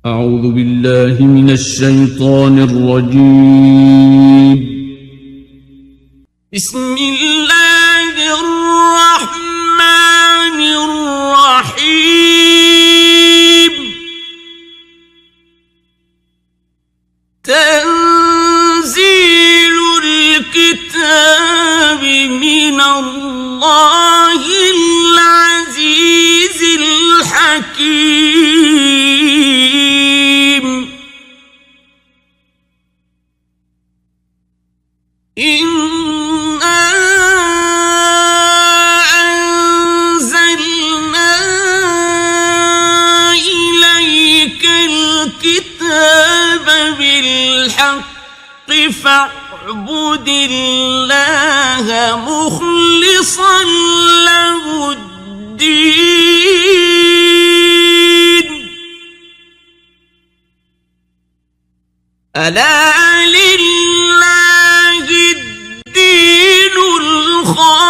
أعوذ بالله من الشيطان الرجيم. بسم الله الرحمن الرحيم. تنزيل الكتاب من الله العزيز الحكيم. إنا أنزلنا إليك الكتاب بالحق فاعبد الله مخلصا له الدين. ألا لله الدين الخالص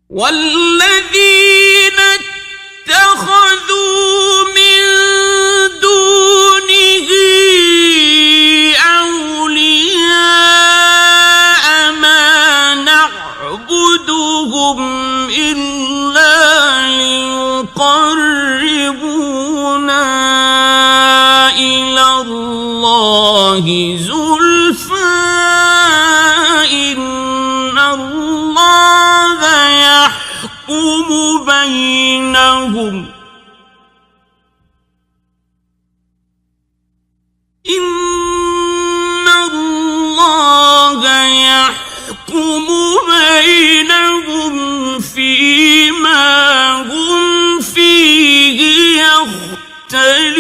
والذين اتخذوا من دونه أولياء ما نعبدهم إلا ليقربونا إلى الله زلفى إن الله يحكم بينهم إن الله يحكم بينهم فيما هم فيه يختلفون.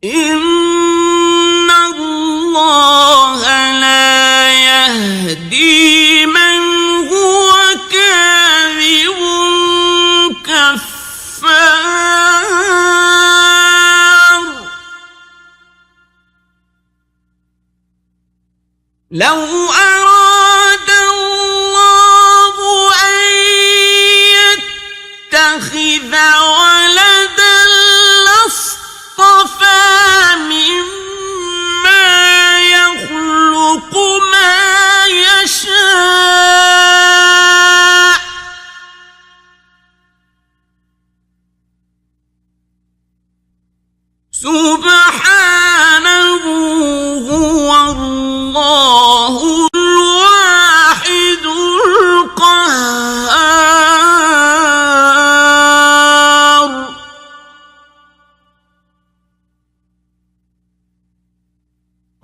إن الله لا يهدي من هو كاذب كفار. لو أراد الله أن يتخذ ولدا لاصطفى مما يخلق ما يشاء سبحانه هو الله الواحد القهار.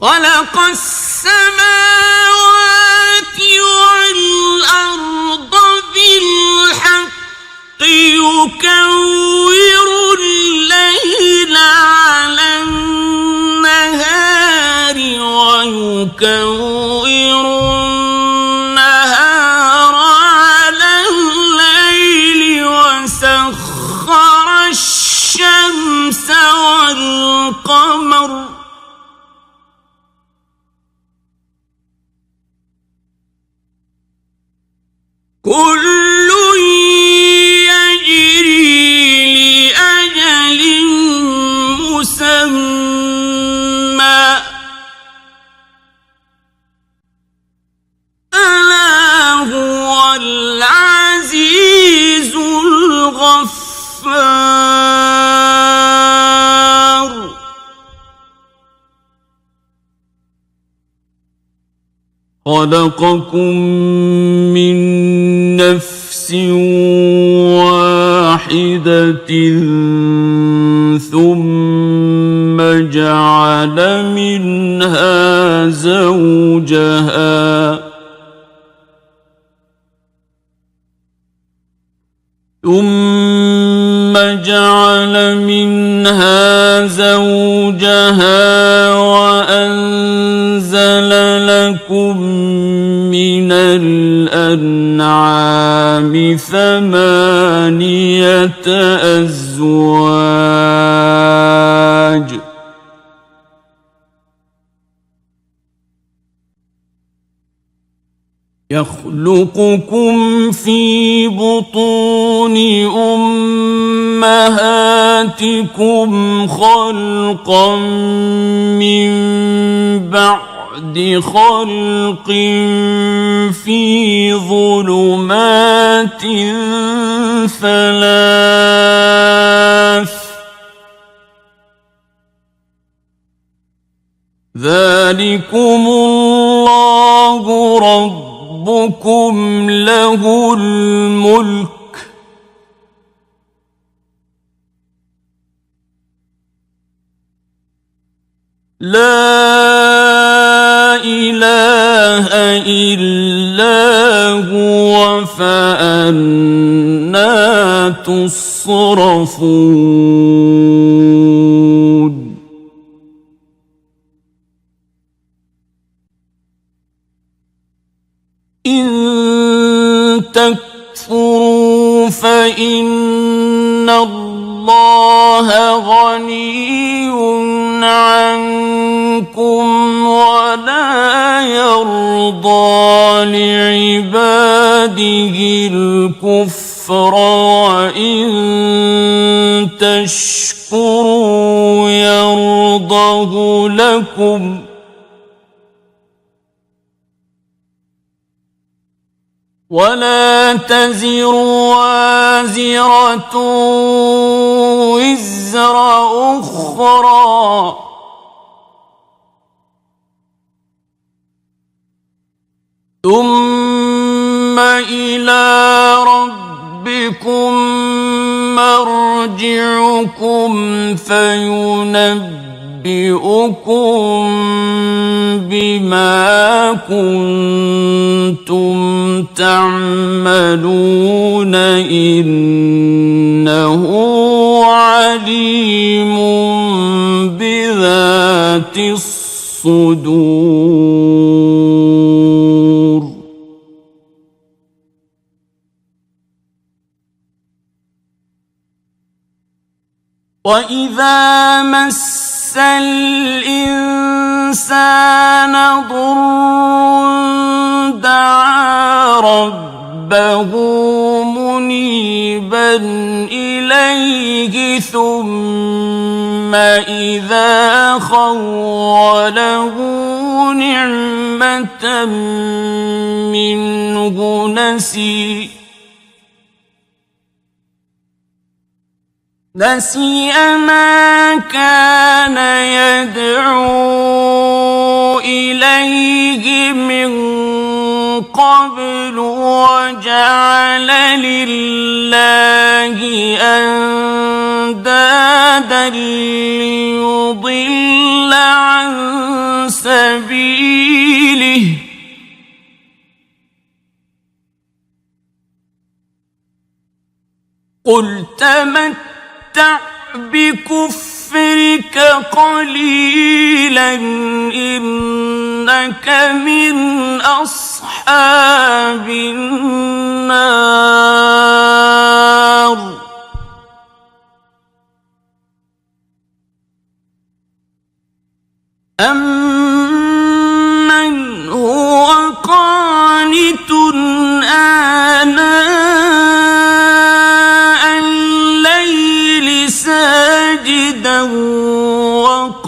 خلق السماوات والأرض بالحق يكور الليل على النهار ويكور النهار على الليل وسخر الشمس والقمر كل يجري لأجل مسمى ألا هو العزيز الغفار. خلقكم من نفس واحدة ثم جعل منها زوجها وأنزل لكم من الأنعام 8 أزواج يخلقكم في بطون أمهاتكم خلقا من بعد خلق في ظلمات 3 ذلكم الله ربكم له الملك لا إله إلا هو فأنى تصرفون إن تكفروا فإن الله غني عنكم ولا يرضى لعباده الكفر وإن تشكروا يرضه لكم ولا تزر وازرة وزر أخرى ثم إلى ربكم مرجعكم فينبئكم بما كنتم تعملون إنه عليم بذات الصدور وإذا مس الإنسان ضر دعا ربه منيبا إليه ثم إذا خوله نعمة منه نسي ما كان يدعو إليه من قبل وجعل لله أندادا ليضل عن سبيله قل تمتع بكفرك قليلا إنك من أصحاب النار أمن هو قانت آناء الليل ساجدا وقائما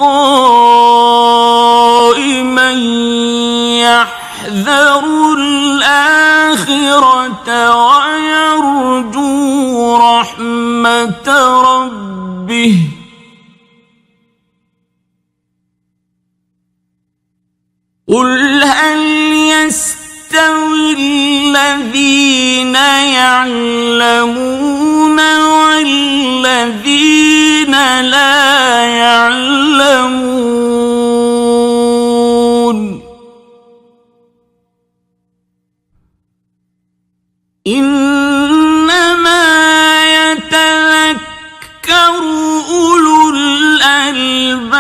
يحذر الآخرة ويرجو رحمة ربه قل هل يستوي الذين يعلمون والذين لا يعلمون إنما يتذكر أولو الألباب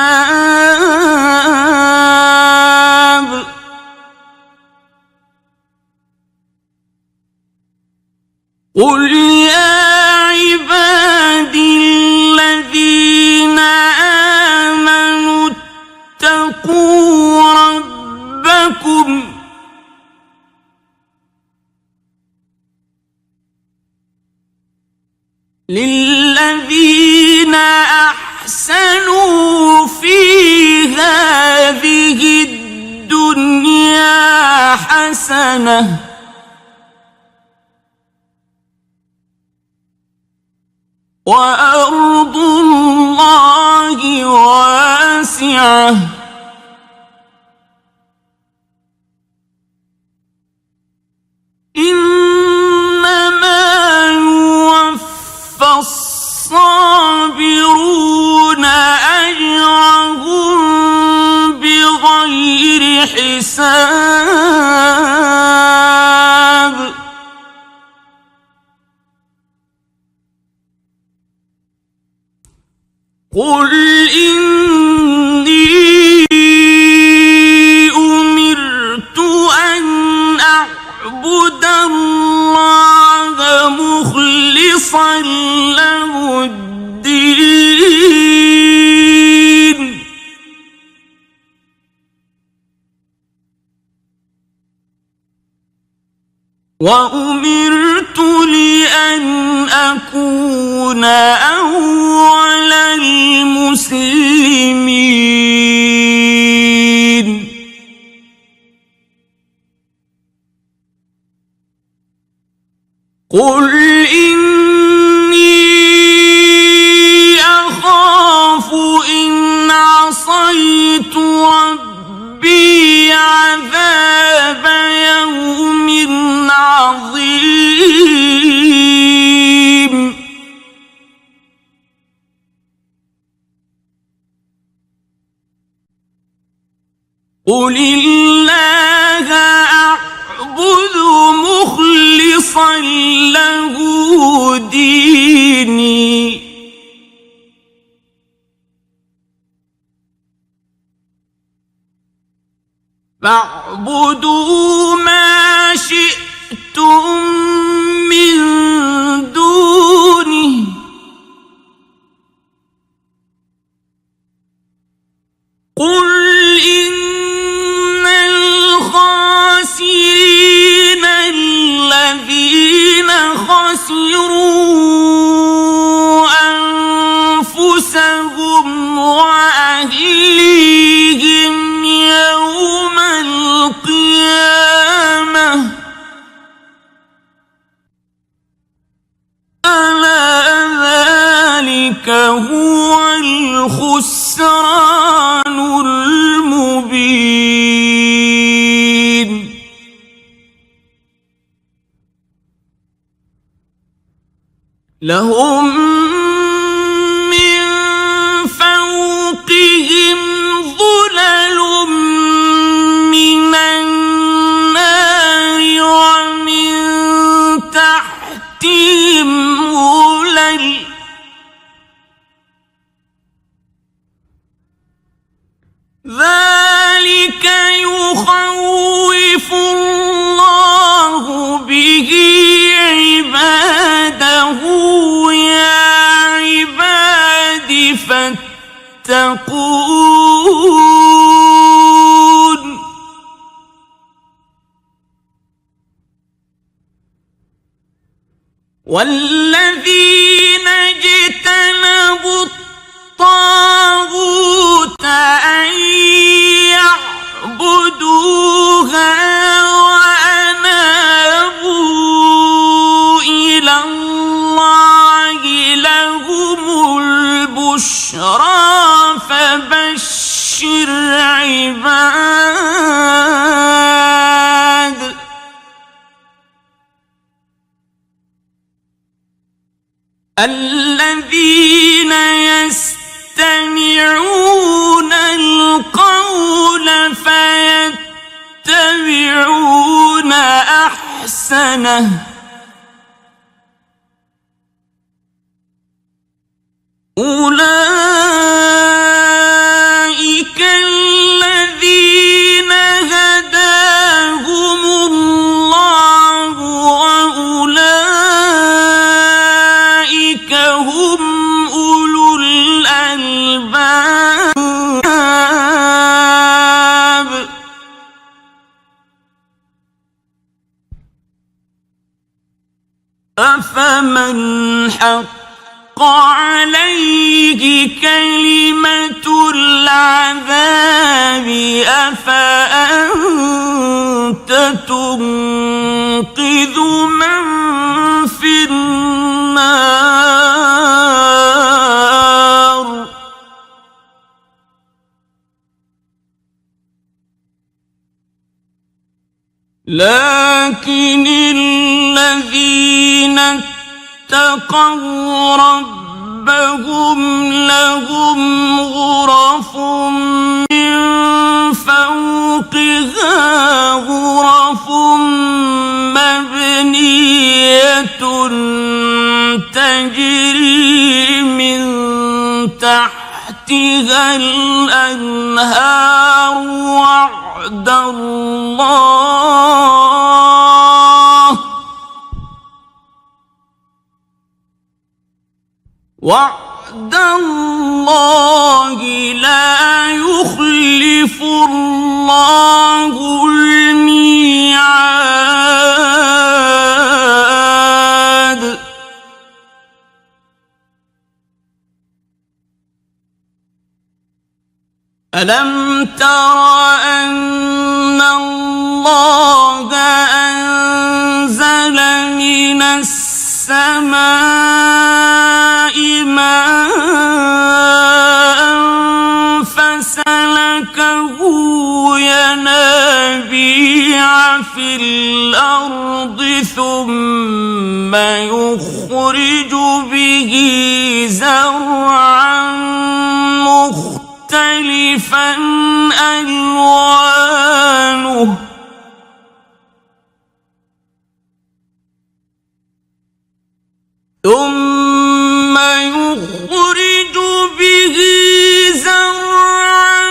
قل يا عبادي الذين آمنوا اتقوا ربكم للذين أحسنوا في هذه الدنيا حسنة وأرض الله واسعة إنما يوفى الصابرون أجرهم بغير حساب قل إني أمرت أن أعبد الله مخلصا له الدين وأمرت لأن أكون أول المسلمين قل إني أخاف إن عصيت ربي عذاب يوم عظيم قل الله أعبد مخلصا له ديني فاعبدوا ما شئتم من دونه قل إن الخاسرين الذين خسروا أنفسهم وأهليهم يوم القيامة ألا ذلك هو الخسران المبين لهم من فوقهم ظلل من النار ومن تحتهم ظلل ذلك يخوف الله به عباده يا عباد فاتقون والذين اجتنبوا الطاغوت أن يعبدوها وأنابوا إلى الله لهم البشرى فبشر عباد الذين يستمعون القول فيتبعون أحسنه أولئك الذين هداهم الله وأولئك أفمن حق عليه كلمة العذاب أفأنت تنقذ من في النار لكن الذين اتقوا ربهم لهم غرف من فوقها غرف مبنية تجري من تحتها الأنهار وعد الله لا يخلف الله الميعاد ألم تر أن الله أنزل من السماء ماء فسلكه ينابيع في الأرض ثم يخرج به زرعا مختلفا ألوانه ثم يخرج به زرعا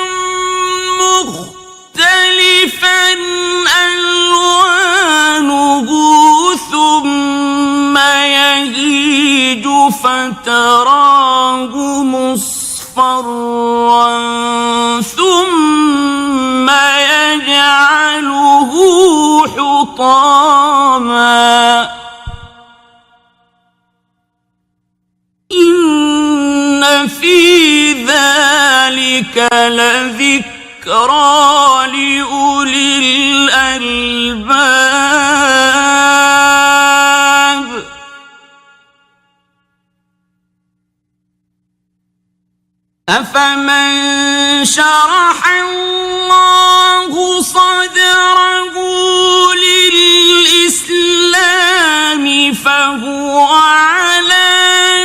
مختلفا ألوانه ثم يهيج فتراه مصفرا ثم يجعله حطاما إن في ذلك لذكرى لأولي الألباب أفمن شرح الله صدره للإسلام فهو على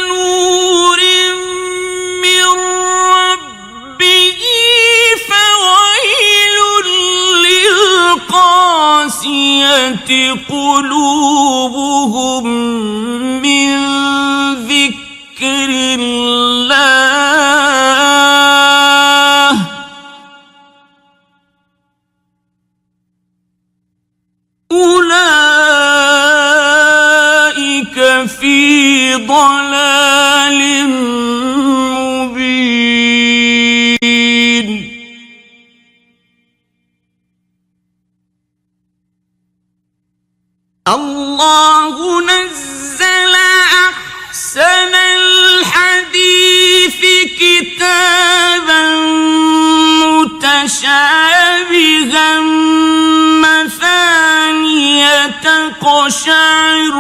نور من ربه فويل للقاسية قلوبهم من ذكر الله أولئك في ضلال مبين الله نزل أحسن الحديث كتابا متشابها مثانية تقشعر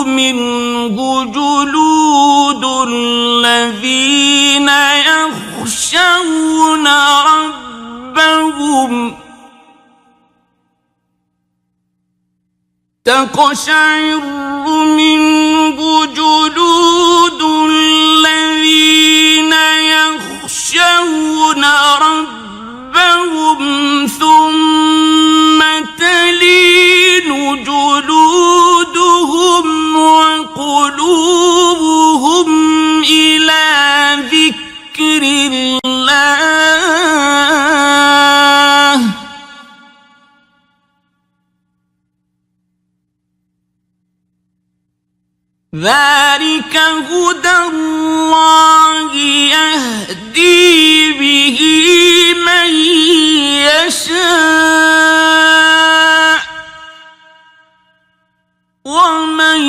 منه جلود الذين يخشون ربهم تقشعر منه جلود الذين يخشون ربهم ثم تلين جلودهم وقلوبهم إلى ذكر الله ذلك هدى الله يهدي به من يشاء ومن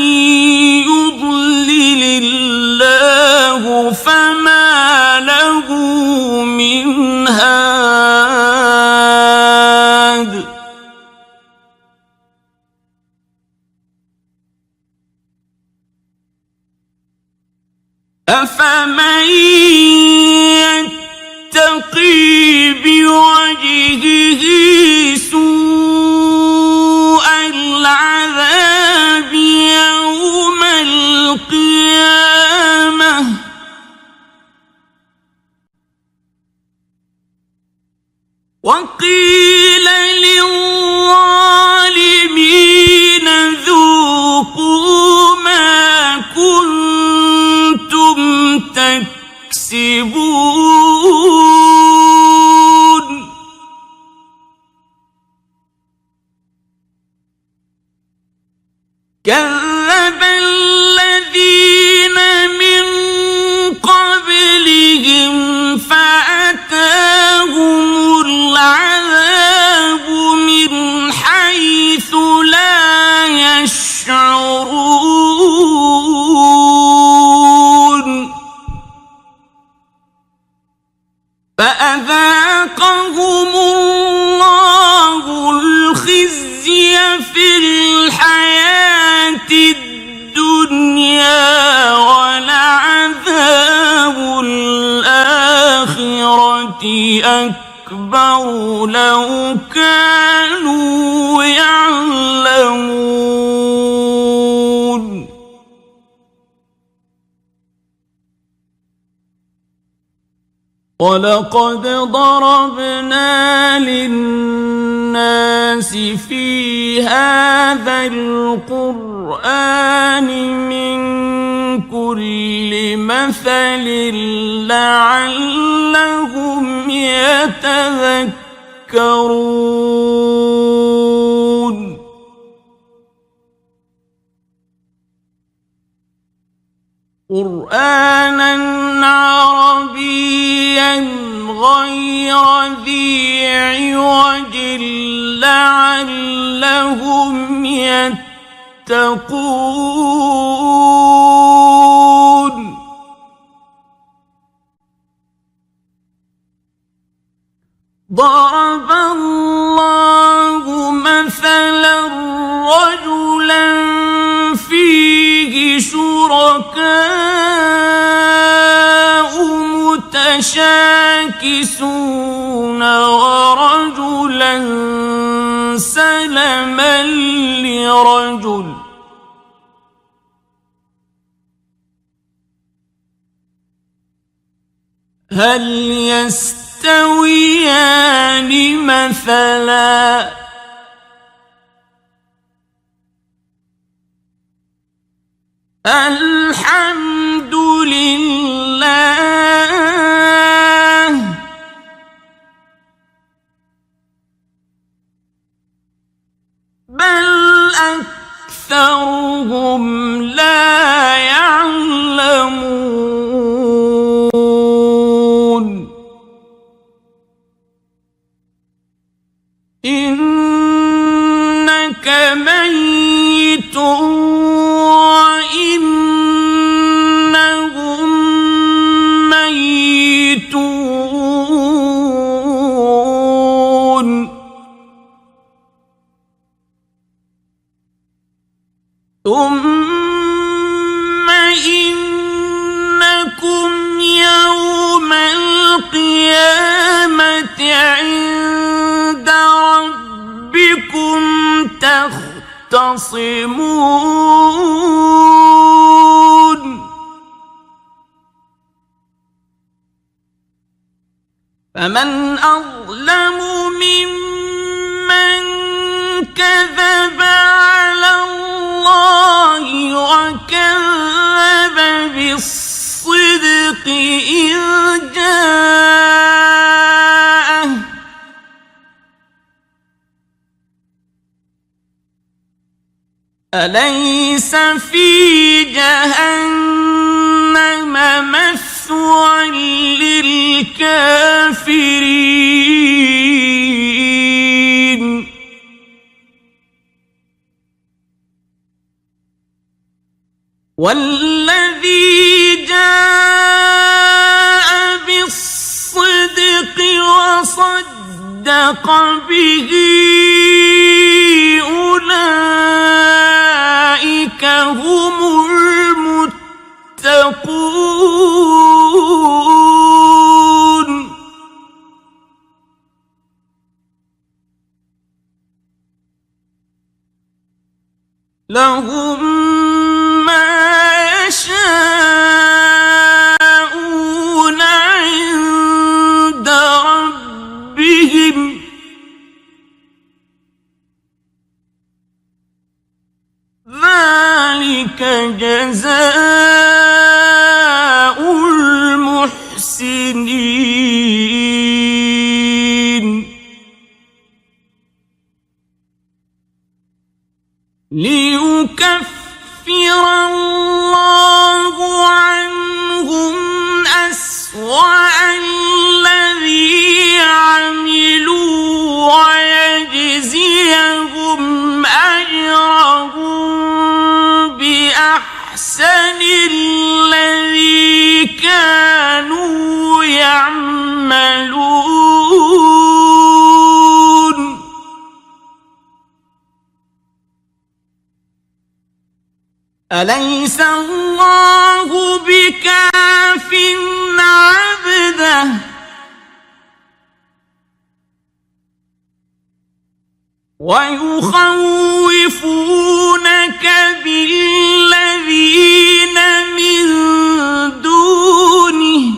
أفمن يتقي بوجهه سوء العذاب يوم القيامة وقيل للظالمين ذوقوا ما كنتم تكسبون كذب الذين من قبلهم فأتاهم العذاب من حيث لا يشعرون فأذاقهم الله الخزي في الحياة الدنيا ولعذاب الآخرة أكبر لو كانوا يعلمون ولقد ضربنا للناس في هذا القرآن من كل مثل لعلهم يتذكرون قرآنا عربيا غير ذي عوج لعلهم يتقون ضرب الله مثلا رجلا فيه شركاء متشاكسون ورجلا سلما لرجل هل يستويان مثلا الحمد لله بل أكثرهم لا يعلمون إنك ميت وإنهم ميتون ثم إنكم يوم القيامة عند ربكم تختصمون فمن أظلم ممن كذب على الله وكذب بالصدق إذ جاءه أليس في جهنم مثوى للكافرين والذي جاء بالصدق وصدق به أولئك هم المتقون لهم ما يشاءون عند ربهم ذلك جزاء المحسنين ليكفر الله عنهم أسوأ الذي عملوا ويجزيهم أجرهم بأحسن الذي كانوا يعملون أليس الله بكاف عبده ويخوفونك بالذين من دونه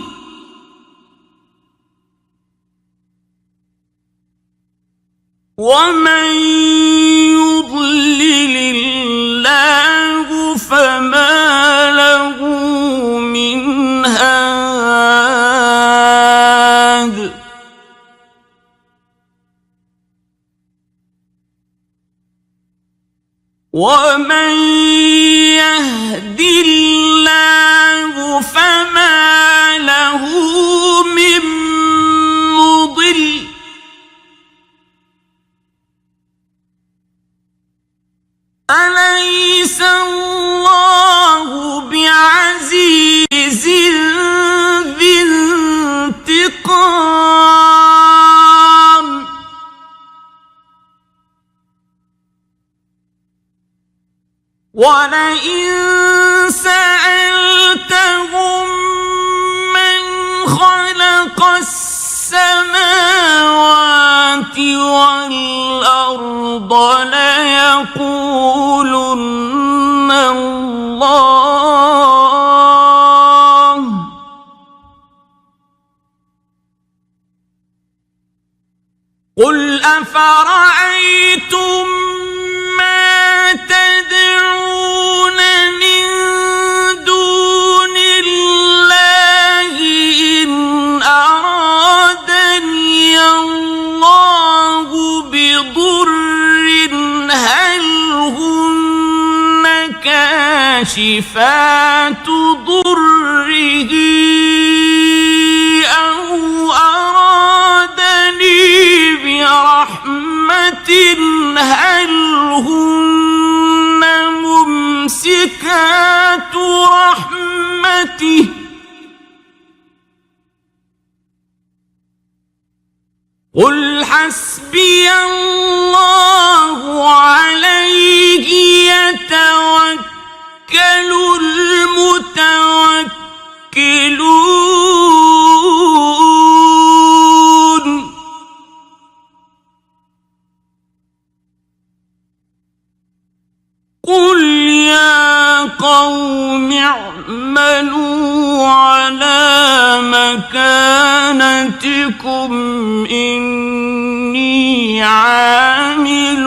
ومن يضلل الله فما له من هاد ومن يهد الله فما له من مضل أليس الله بعزيز ذي انتقام ولئن سألتهم من خلق السماوات والأرض ليقولن الله قل أفرأيتم ما تدعون من دون الله إن أرادني الله بضر هل هن كاشفات ضره أو أرادني برحمة هل هن ممسكات رحمته قل حسبي الله عليه يتوكل المتوكلون قل يا قوم اعملوا على مكانتكم إني عامل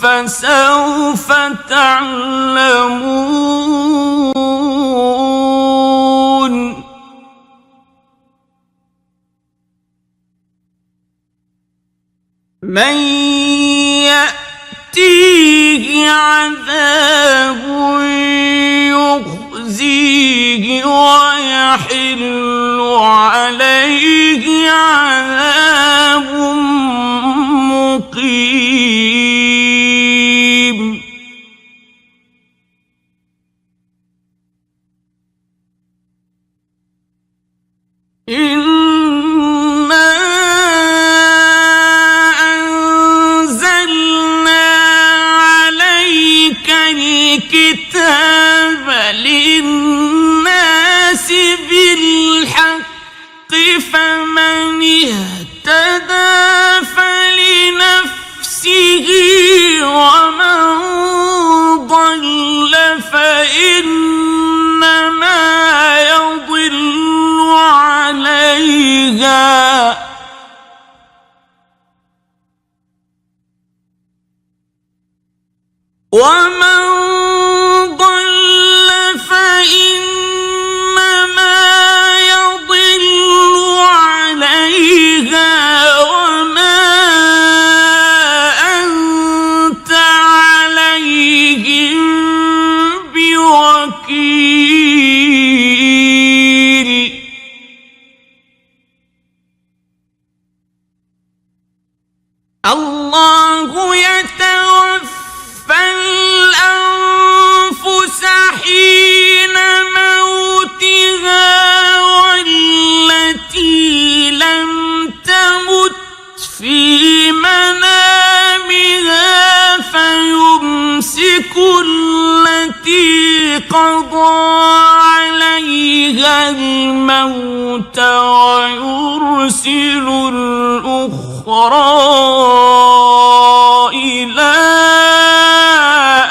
فسوف تعلمون من يأتيه عذاب يخزيه ويحل عليه عذاب مقيم إنا أنزلنا عليك الكتاب للناس بالحق فمن عليها ومن ضل فإنما يضل عليها وما أنت عليهم بوكيل الله يتوفى الأنفس حين موتها والتي لم تمت في منامها فيمسك التي قضى عليها الموت ويرسل الأخرى إلى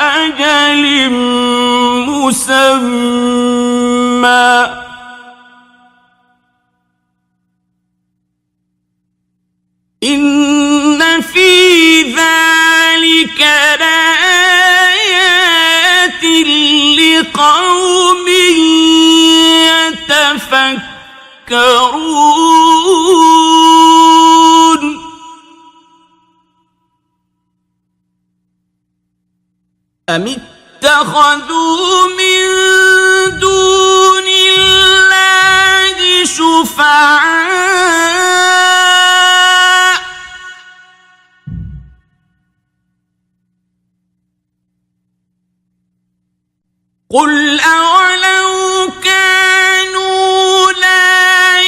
أجل مسمى إن في ذلك لآيات لقوم يتفكرون أم اتخذوا من دون الله شفعاء قل أولو كانوا لا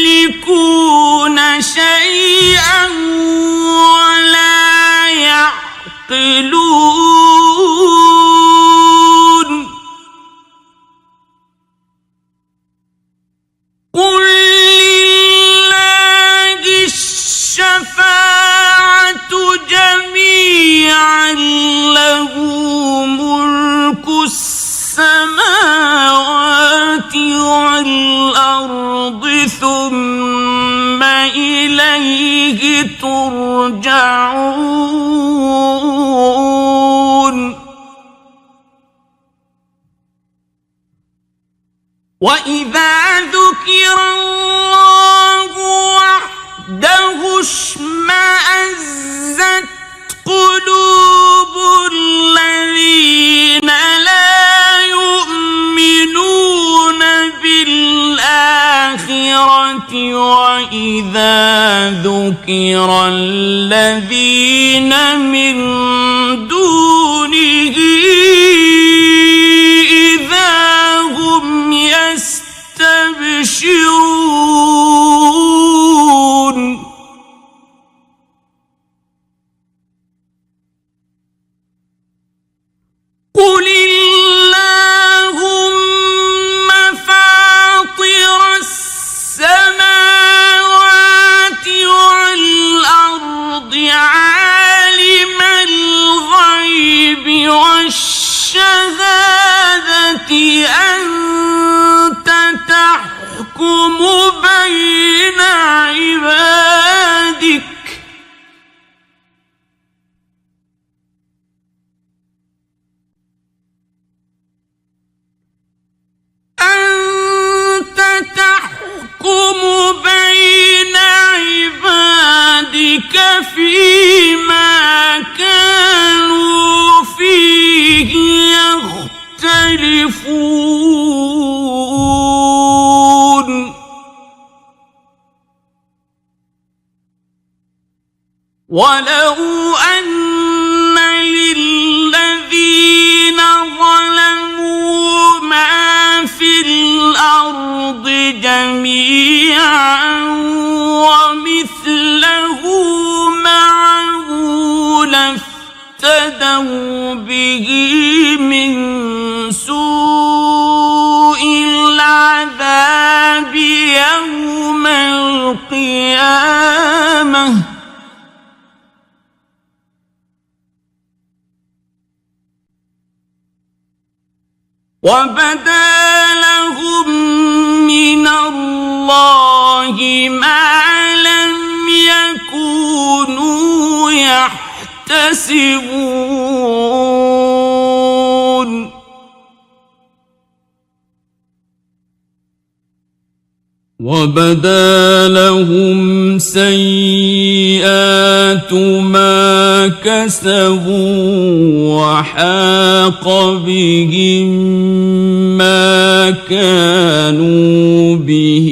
يملكون شيئا ولا يعقلون قل لله الشفاعة جميعا له ملك السماوات والأرض ثم إليه ترجعون وإذا ذكر الله وحده اشمأزت قلوب الذين لا يؤمنون بالآخرة وإذا ذكر الذين من دونه إذا هم يستبشرون قل اللهم فاطر السماوات والأرض عالم الغيب والشهادة أنت تحكم بين عبادك فيما كانوا فيه يختلفون ولو أن للذين ظلموا ما في الأرض جميعا ومثله معه لافتدوا به من سوء العذاب يوم القيامة وبدا لهم من الله ما لم يكونوا يحتسبون وبدا لهم سيئات ما كسبوا وحاق بهم ما كانوا به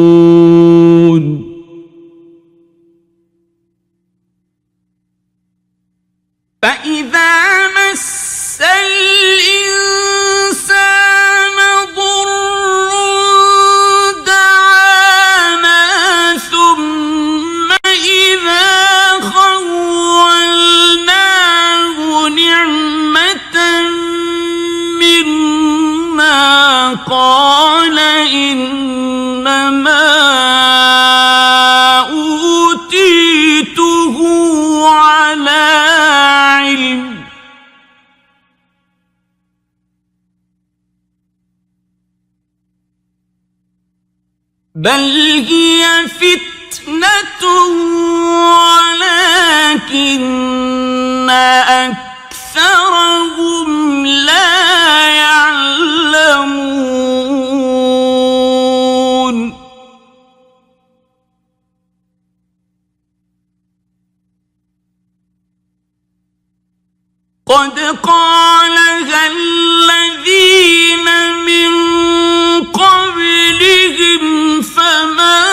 يستهزئون فإذا مس الإنسان ضر دعانا ثم إذا خولناه نعمة منا قال إنما أوتيته على علم بل هي فتنة ولكن أكثرهم لا يعلمون قد قالها الذين من قبلهم فما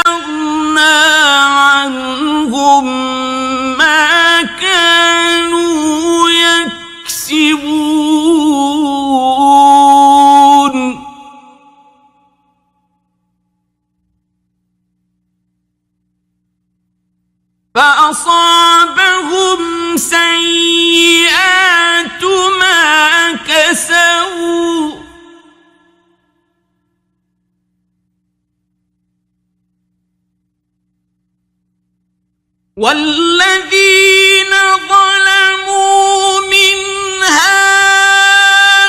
أغنى عنهم ما كانوا يكسبون فأصابهم سيئات ما كسبوا والذين ظلموا من هؤلاء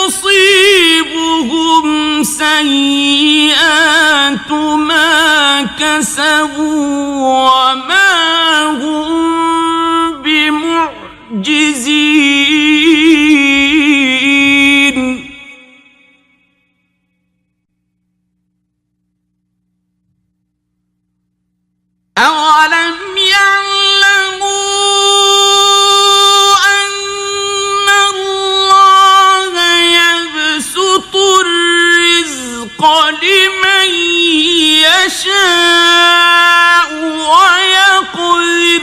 سيصيبهم سيئات ما كسبوا وما هم بمعجزين أولم يعلموا أن الله يبسط الرزق لمن يشاء ويقدر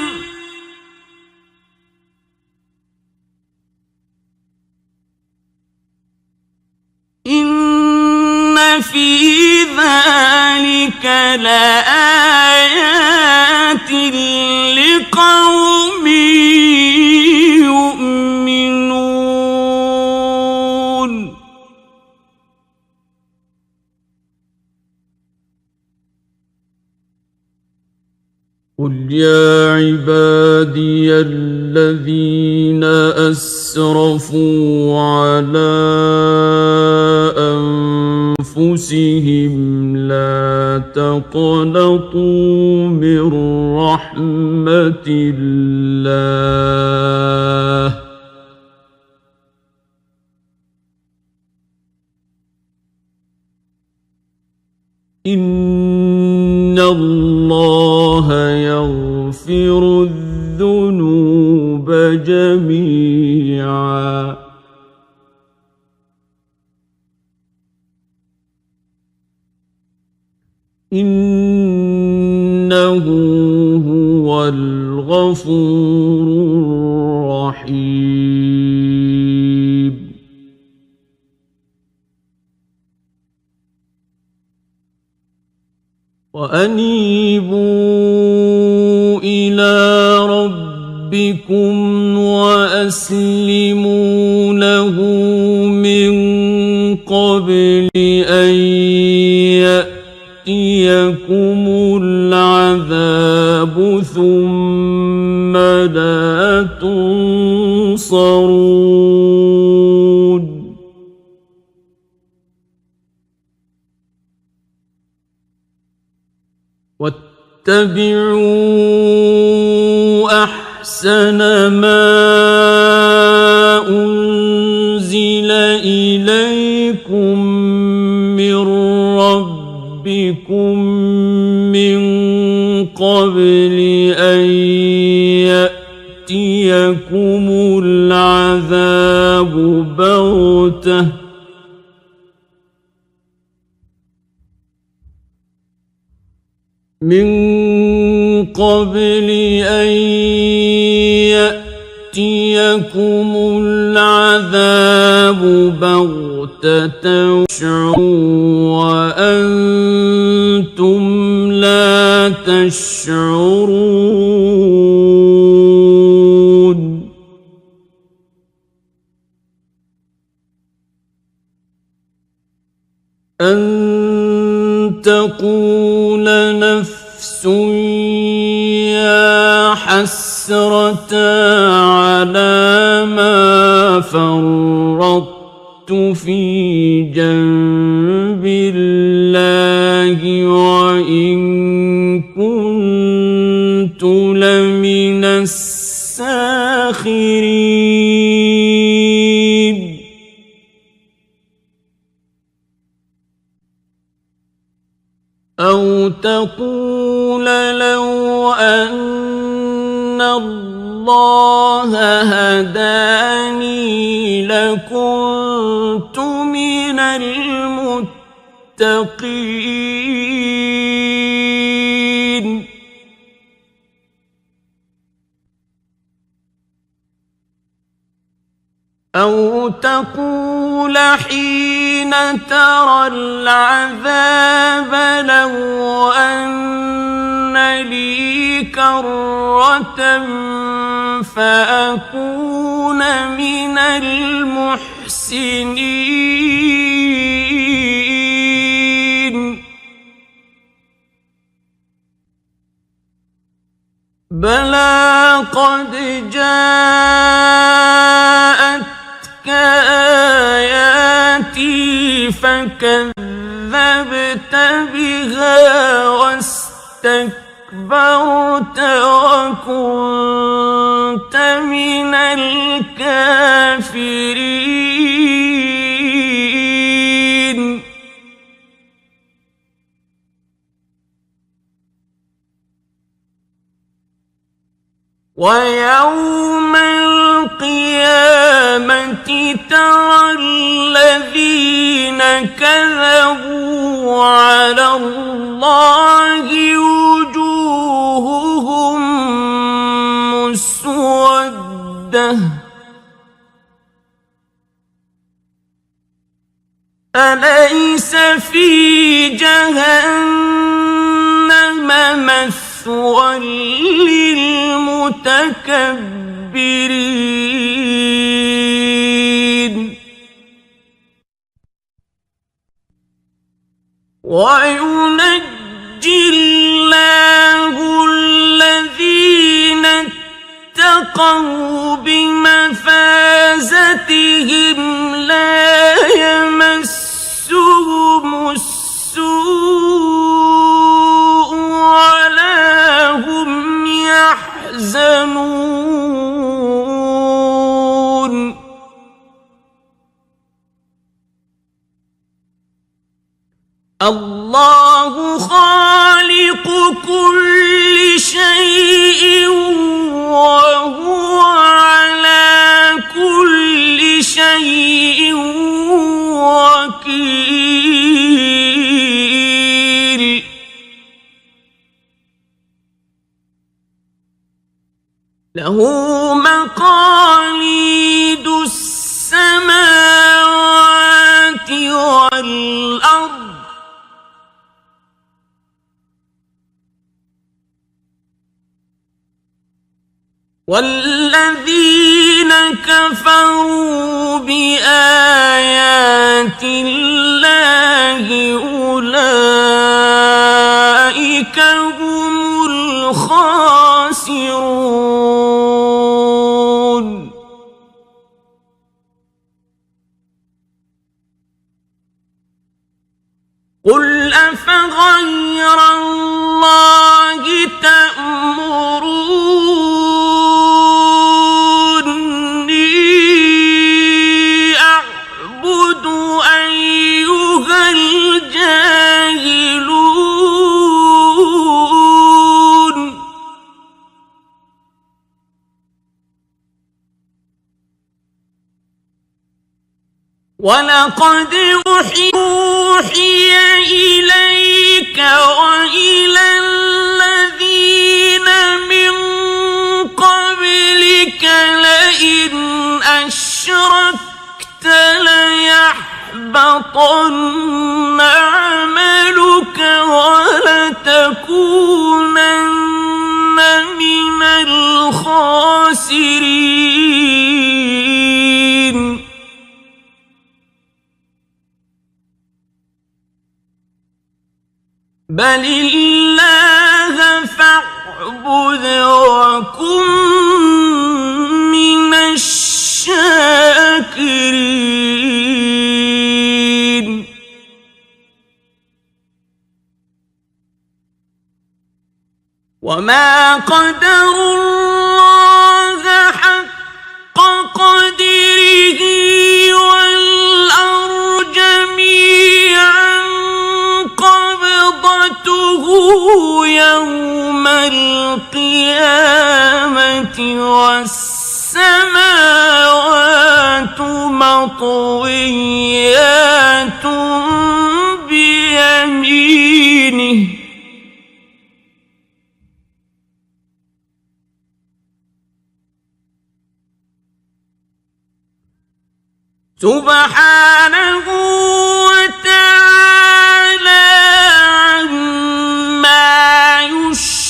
إن في ذلك لآيات لقوم يؤمنون قل يا عبادي الذين أسرفوا على أنفسهم لا تقنطوا من رحمة الله إن الله يغفر الذنوب جميعا إنه هو الغفور الرحيم وأنيبوا إلى ربكم وأسلموا له من قبل أن يأتيكم العذاب الكتاب ثم لا تنصرون واتبعوا أحسن ما أنزل إليكم من ربكم من قبل أن يأتيكم العذاب بغتة وأنتم لا تشعرون أن تقول نفس يا حسرة على ما فرطت في جنب الله وإن كنت لمن الساخرين أو تقول لو أن الله هداني لكنت من المتقين أو تقول حين ترى العذاب لو أن لي كرة فأكون من المحسنين بلى قد جاءتك آياتي فكذبت بها واستكبرت وكنت من الكافرين ويوم القيامة ترى الذين كذبوا على الله وجوههم مسودة أليس في جهنم مثوى للمتكبرين وينجي الله الذين اتقوا بمفازتهم لا يمسهم السوء ولا هم يحزنون الله خالق كل شيء وهو على كل شيء وكيل له مقاليد السماوات والأرض والذين كفروا بآيات الله أولئك هم الخاسرون ولقد أوحي إليك وإلى الذين من قبلك لئن أشركت ليحبطن عملك ولتكونن من الخاسرين. بل الله فاعبد وكن من الشاكرين. وما قدروا الله حق قدره والأرض جميعا قبضته يوم القيامة والسماوات مطويات بيمينه سبحانه وتعالى عما يشركون.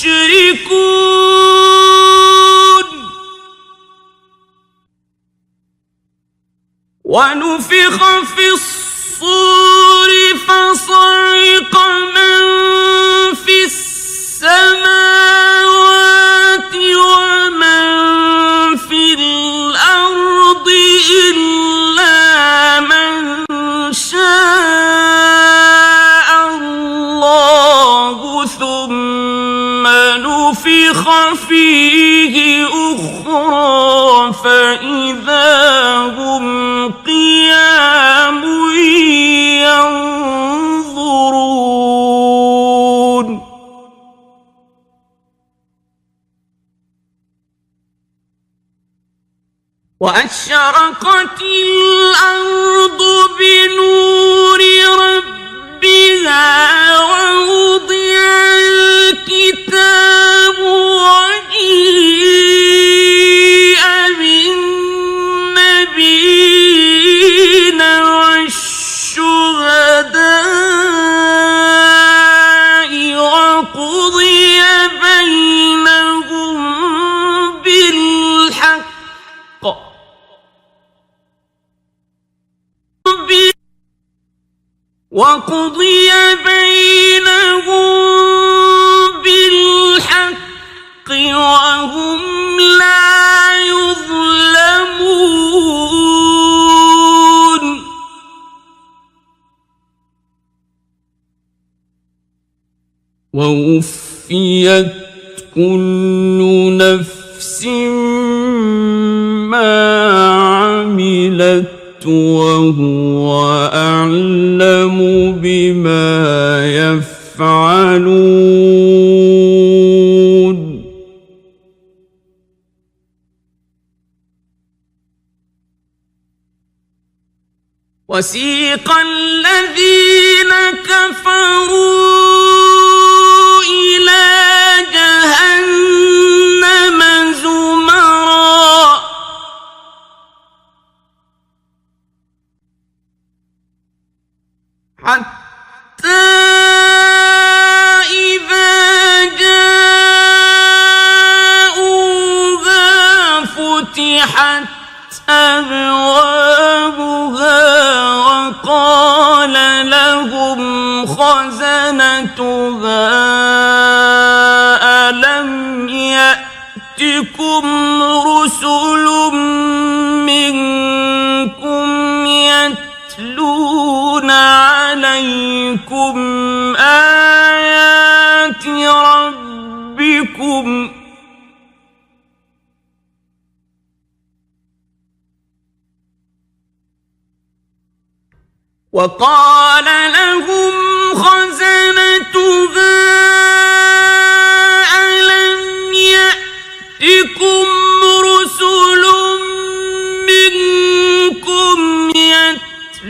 ونفخ في الصور فصعق من في السماوات ومن في الأرض إلا من شاء الله ثم نفخ فيه أخرى فإذا هم قيام ينظرون. وأشرقت الأرض بنور ربها ووضع الكتاب وجيء بالنبيين والشهداء وقضي بينهم بالحق وهم لا يظلمون. ووفيت كل نفس ما عملت وهو أعلم بما يفعلون. وسيق الذين كفروا إلى جهنم زمرا حتى إذا جاءوها فتحت أبوابها وقال لهم خزنتها ألم يأتكم رسل منكم يتلون عليكم آيات ربكم وقال لهم خزنتها ألم يأتكم رسل منكم يتلون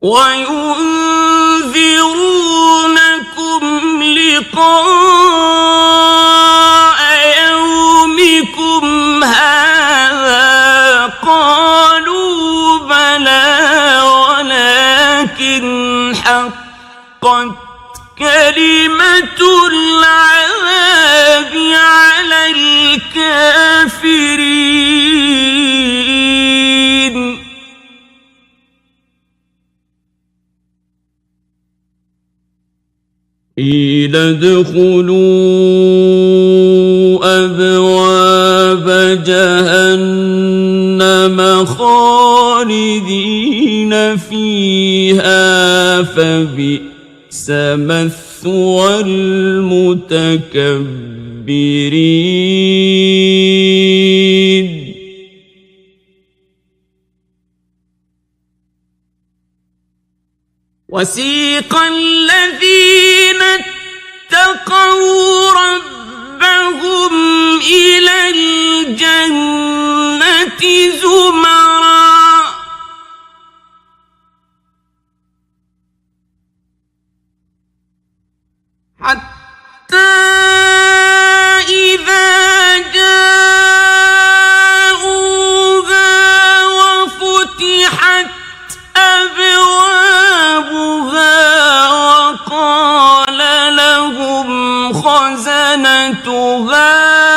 وينذرونكم لقاء يومكم هذا قالوا بلى ولكن حقت كلمة العذاب على الكافرين قيل ادخلوا أبواب جهنم خالدين فيها فبئس مثوى المتكبرين وسيق الذين اتقوا ربهم إلى الجنة زمرا حتى إذا جاءوها وفتحت أبوابها وقال لهم خزنتها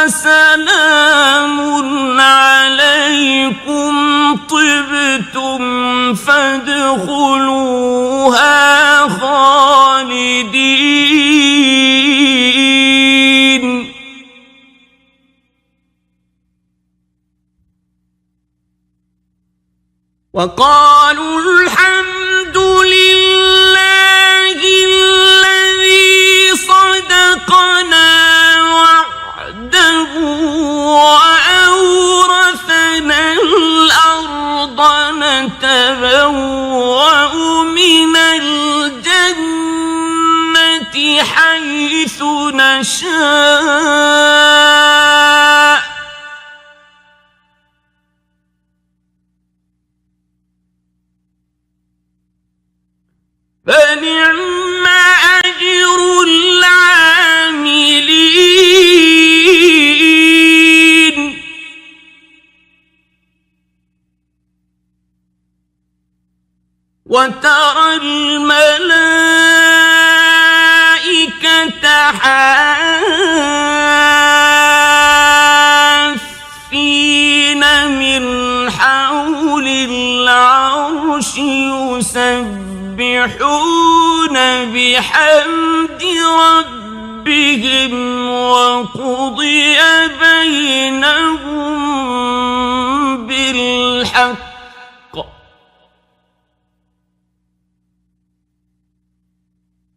سلام عليكم طبتم فادخلوها خالدين وقالوا الحمد لله الذي صدقنا وعده وأورثنا الأرض نتبوأ من الجنة حيث نشاء فنعم أجر العاملين وترى الملائكة حافين من حول العرش يسبحون بحمد ربهم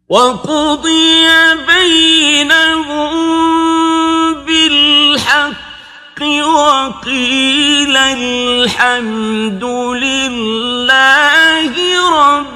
وقضي بينهم بالحق وقيل الحمد لله رب